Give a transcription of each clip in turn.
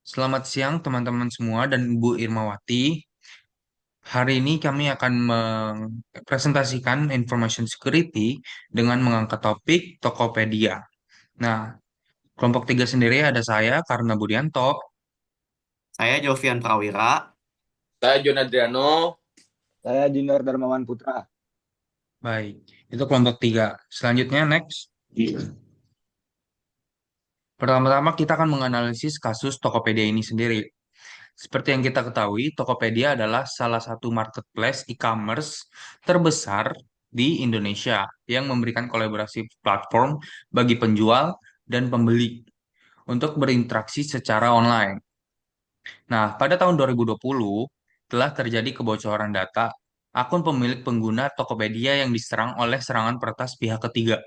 Selamat siang teman-teman semua dan Bu Irmawati. Hari ini kami akan mempresentasikan information security dengan mengangkat topik Tokopedia. Nah, kelompok tiga sendiri ada saya Karna Budianto. Saya Jovian Prawira. Saya John Adriano. Saya Junior Darmawan Putra. Baik, itu kelompok tiga. Selanjutnya next. Pertama-tama kita akan menganalisis kasus Tokopedia ini sendiri. Seperti yang kita ketahui, Tokopedia adalah salah satu marketplace e-commerce terbesar di Indonesia yang memberikan kolaborasi platform bagi penjual dan pembeli untuk berinteraksi secara online. Nah, pada tahun 2020 telah terjadi kebocoran data akun pemilik pengguna Tokopedia yang diserang oleh serangan peretas pihak ketiga.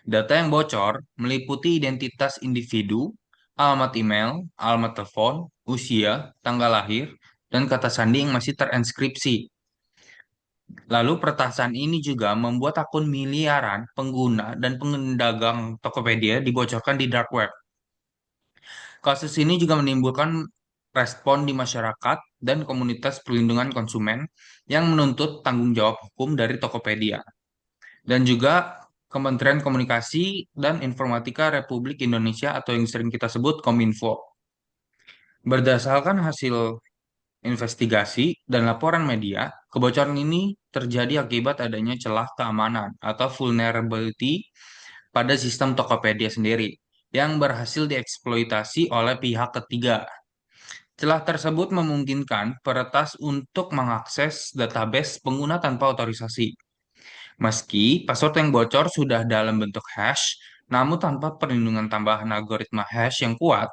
Data yang bocor meliputi identitas individu, alamat email, alamat telepon, usia, tanggal lahir, dan kata sandi yang masih terenskripsi. Lalu peretasan ini juga membuat akun miliaran pengguna dan pendagang Tokopedia dibocorkan di dark web. Kasus ini juga menimbulkan respon di masyarakat dan komunitas perlindungan konsumen yang menuntut tanggung jawab hukum dari Tokopedia. Dan juga Kementerian Komunikasi dan Informatika Republik Indonesia atau yang sering kita sebut Kominfo. Berdasarkan hasil investigasi dan laporan media, kebocoran ini terjadi akibat adanya celah keamanan atau vulnerability pada sistem Tokopedia sendiri yang berhasil dieksploitasi oleh pihak ketiga. Celah tersebut memungkinkan peretas untuk mengakses database pengguna tanpa otorisasi. Meski password yang bocor sudah dalam bentuk hash, namun tanpa perlindungan tambahan algoritma hash yang kuat,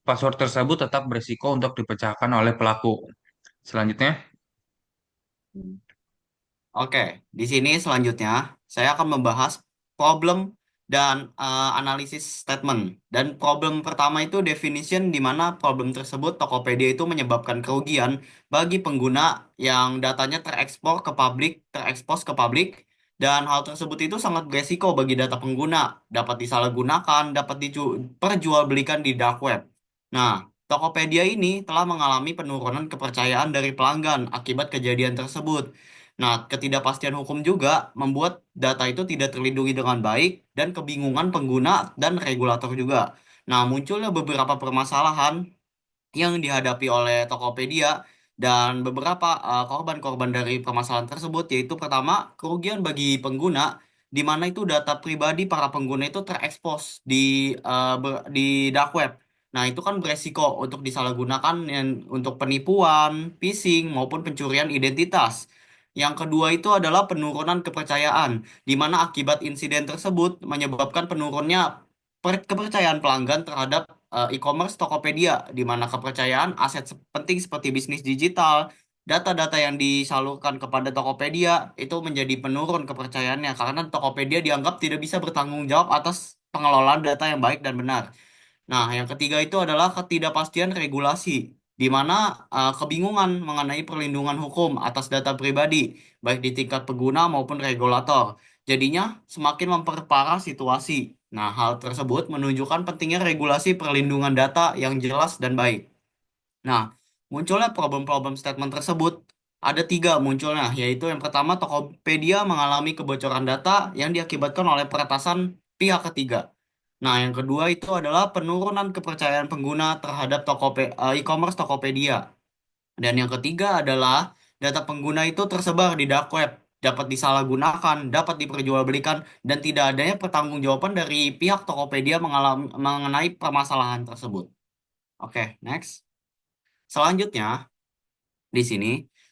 password tersebut tetap berisiko untuk dipecahkan oleh pelaku. Selanjutnya, Oke, di sini selanjutnya saya akan membahas problem dan analisis statement. Dan problem pertama itu definition di mana problem tersebut Tokopedia itu menyebabkan kerugian bagi pengguna yang datanya terekspos ke publik, dan hal tersebut itu sangat beresiko bagi data pengguna, dapat disalahgunakan, dapat diperjualbelikan di dark web. Nah, Tokopedia ini telah mengalami penurunan kepercayaan dari pelanggan akibat kejadian tersebut. Nah, ketidakpastian hukum juga membuat data itu tidak terlindungi dengan baik dan kebingungan pengguna dan regulator juga. Nah, munculnya beberapa permasalahan yang dihadapi oleh Tokopedia dan beberapa korban-korban dari permasalahan tersebut, yaitu pertama, kerugian bagi pengguna di mana itu data pribadi para pengguna itu terekspos di dark web. Nah, itu kan beresiko untuk disalahgunakan untuk penipuan, phishing maupun pencurian identitas. Yang kedua itu adalah penurunan kepercayaan, di mana akibat insiden tersebut menyebabkan penurunnya kepercayaan pelanggan terhadap e-commerce Tokopedia, di mana kepercayaan aset penting seperti bisnis digital, data-data yang disalurkan kepada Tokopedia itu menjadi penurun kepercayaannya karena Tokopedia dianggap tidak bisa bertanggung jawab atas pengelolaan data yang baik dan benar. Nah, yang ketiga itu adalah ketidakpastian regulasi, di mana kebingungan mengenai perlindungan hukum atas data pribadi, baik di tingkat pengguna maupun regulator. Jadinya semakin memperparah situasi. Nah, hal tersebut menunjukkan pentingnya regulasi perlindungan data yang jelas dan baik. Nah, munculnya problem-problem statement tersebut ada tiga munculnya, yaitu yang pertama Tokopedia mengalami kebocoran data yang diakibatkan oleh peretasan pihak ketiga. Nah, yang kedua itu adalah penurunan kepercayaan pengguna terhadap e-commerce Tokopedia. Dan yang ketiga adalah data pengguna itu tersebar di dark web, dapat disalahgunakan, dapat diperjualbelikan, dan tidak adanya pertanggungjawaban dari pihak Tokopedia mengenai permasalahan tersebut. Oke, next. Selanjutnya, di sini,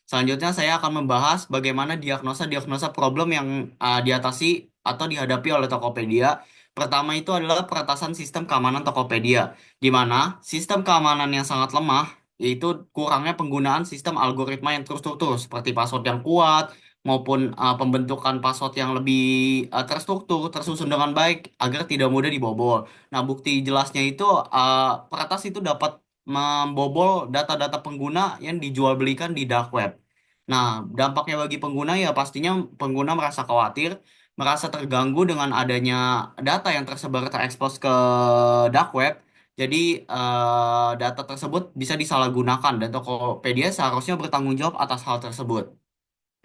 selanjutnya saya akan membahas bagaimana diagnosa-diagnosa problem yang diatasi atau dihadapi oleh Tokopedia. Pertama itu adalah peretasan sistem keamanan Tokopedia, di mana sistem keamanan yang sangat lemah, yaitu kurangnya penggunaan sistem algoritma yang terstruktur, seperti password yang kuat, maupun pembentukan password yang lebih terstruktur, tersusun dengan baik, agar tidak mudah dibobol. Nah, bukti jelasnya itu peretas itu dapat membobol data-data pengguna yang dijual belikan di dark web. Nah, dampaknya bagi pengguna ya pastinya pengguna merasa khawatir, merasa terganggu dengan adanya data yang tersebar terekspos ke dark web. Jadi data tersebut bisa disalahgunakan dan Tokopedia seharusnya bertanggung jawab atas hal tersebut.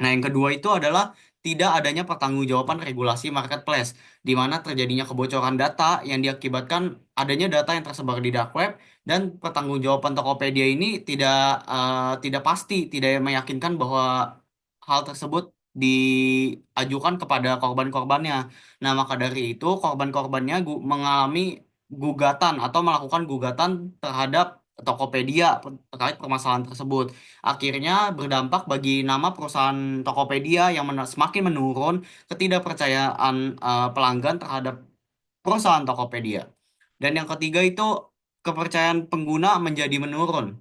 Nah, yang kedua itu adalah tidak adanya pertanggungjawaban regulasi marketplace, di mana terjadinya kebocoran data yang diakibatkan adanya data yang tersebar di dark web dan pertanggungjawaban Tokopedia ini tidak pasti, tidak meyakinkan bahwa hal tersebut diajukan kepada korban-korbannya. Nah, maka dari itu korban-korbannya mengalami gugatan atau melakukan gugatan terhadap Tokopedia terkait permasalahan tersebut. Akhirnya berdampak bagi nama perusahaan Tokopedia yang semakin menurun ketidakpercayaan pelanggan terhadap perusahaan Tokopedia. Dan yang ketiga itu kepercayaan pengguna menjadi menurun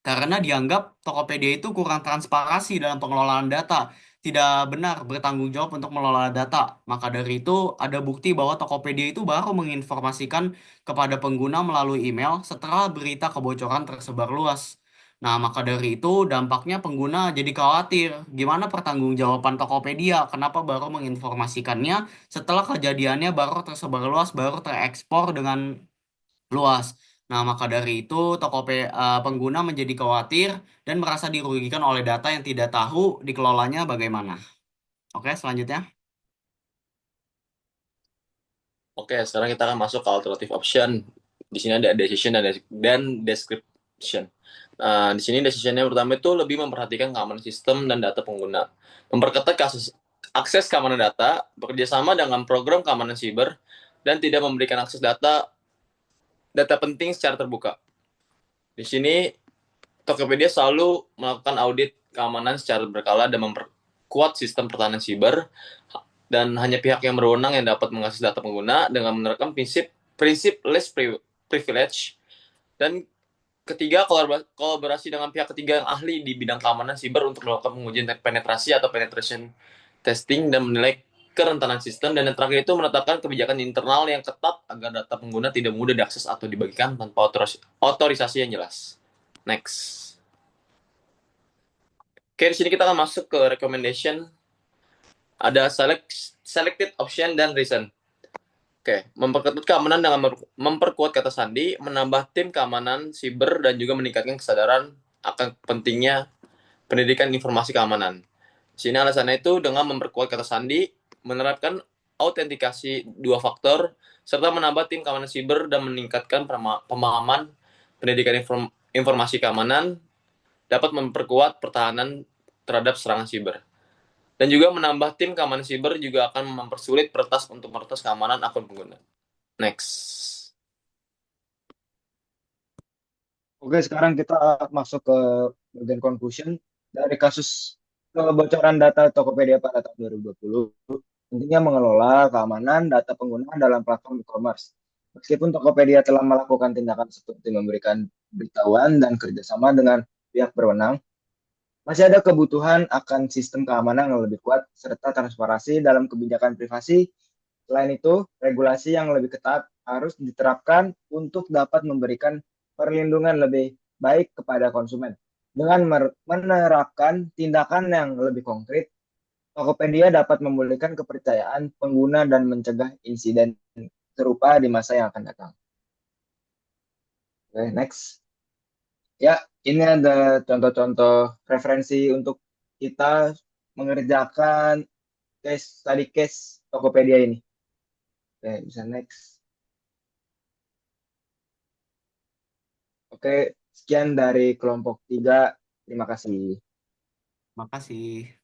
karena dianggap Tokopedia itu kurang transparansi dalam pengelolaan data, tidak benar bertanggung jawab untuk mengelola data. Maka dari itu ada bukti bahwa Tokopedia itu baru menginformasikan kepada pengguna melalui email setelah berita kebocoran tersebar luas. Nah, maka dari itu dampaknya pengguna jadi khawatir. Gimana pertanggungjawaban Tokopedia? Kenapa baru menginformasikannya setelah kejadiannya baru tersebar luas, baru terekspor dengan luas. Nah, maka dari itu pengguna menjadi khawatir dan merasa dirugikan oleh data yang tidak tahu dikelolanya bagaimana. Oke, selanjutnya. Oke, sekarang kita akan masuk ke alternative option. Di sini ada decision dan description. Nah, di sini decision yang pertama itu lebih memperhatikan keamanan sistem dan data pengguna. Memperketat akses keamanan data, bekerjasama dengan program keamanan siber, dan tidak memberikan akses data penting secara terbuka. Di sini Tokopedia selalu melakukan audit keamanan secara berkala dan memperkuat sistem pertahanan siber, dan hanya pihak yang berwenang yang dapat mengakses data pengguna dengan menerapkan prinsip less privilege. Dan ketiga, kolaborasi dengan pihak ketiga yang ahli di bidang keamanan siber untuk melakukan pengujian penetrasi atau penetration testing dan menilai kerentanan sistem. Dan yang terakhir itu menetapkan kebijakan internal yang ketat agar data pengguna tidak mudah diakses atau dibagikan tanpa otorisasi yang jelas. Next. Oke, di sini kita akan masuk ke recommendation. Ada selected option dan reason. Oke, memperketat keamanan dengan memperkuat kata sandi, menambah tim keamanan siber, dan juga meningkatkan kesadaran akan pentingnya pendidikan informasi keamanan. Di sini alasannya itu dengan memperkuat kata sandi, menerapkan autentikasi 2 faktor, serta menambah tim keamanan siber dan meningkatkan pemahaman pendidikan informasi keamanan dapat memperkuat pertahanan terhadap serangan siber. Dan juga menambah tim keamanan siber juga akan mempersulit peretas untuk meretas keamanan akun pengguna. Next. Oke, sekarang kita masuk ke bagian conclusion dari kasus kebocoran data Tokopedia pada tahun 2020. Pentingnya mengelola keamanan data pengguna dalam platform e-commerce. Meskipun Tokopedia telah melakukan tindakan seperti memberikan beritahuan dan kerjasama dengan pihak berwenang, masih ada kebutuhan akan sistem keamanan yang lebih kuat serta transparansi dalam kebijakan privasi. Selain itu, regulasi yang lebih ketat harus diterapkan untuk dapat memberikan perlindungan lebih baik kepada konsumen. Dengan menerapkan tindakan yang lebih konkret, Tokopedia dapat memulihkan kepercayaan pengguna dan mencegah insiden serupa di masa yang akan datang. Oke, next. Ya, ini ada contoh-contoh referensi untuk kita mengerjakan study case Tokopedia ini. Oke, bisa next. Oke, sekian dari kelompok 3. Terima kasih. Makasih.